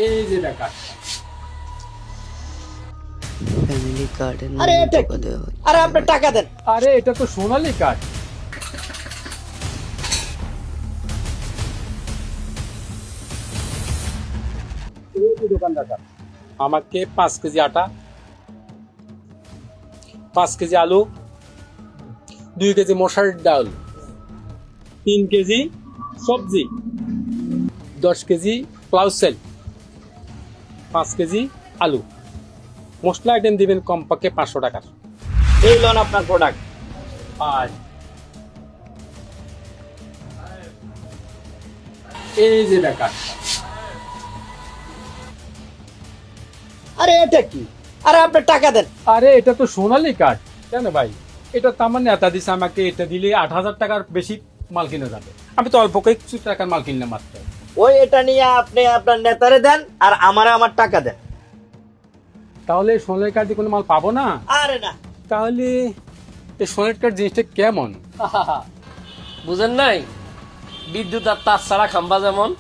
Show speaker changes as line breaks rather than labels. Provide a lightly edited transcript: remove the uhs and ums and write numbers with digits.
এই যে দেখা
ফ্যামিলি কার্ডের
আরে
নামে
এটা
টাকা
কি?
দেওয়া হচ্ছে।
আরে আপনি টাকা দেন।
আরে এটা তো সোনালী কার্ড। দোকানদার আমাকে 5 কেজি আটা, 5 কেজি আলু, 2 কেজি মশার ডাল, 3 কেজি সবজি, 10 কেজি ক্লাউসেল, 5 কেজি আলু। মশলা আইটেম দিবেন কমপক্ষে 500 টাকার।
এই লোন আপনার প্রোডাক্ট।
আর এই যে দেখা
আরে এটা কি? আরে আপনি টাকা দেন।
আরে এটা তো সোনালী কার্ড। কেন ভাই? এটা তো আমার নেতা দিছে আমাকে, এটা দিলে 8,000 টাকার বেশি মাল কিনে যাবে। আমি তো অল্প কিছু টাকার মাল কিনলাম মাত্র।
ওই এটা নিয়ে আপনি আপনার নেতারে দেন আর আমারে আমার টাকা দেন।
তাহলে এই সোনালী কার্ড দিয়ে কোনো মাল পাবো না?
আরে না,
তাহলে এই সোনালী কার্ড জিনিসটা কেমন?
বুঝেন নাই, বিদ্যুৎ আর তার ছাড়া খাম্বা যেমন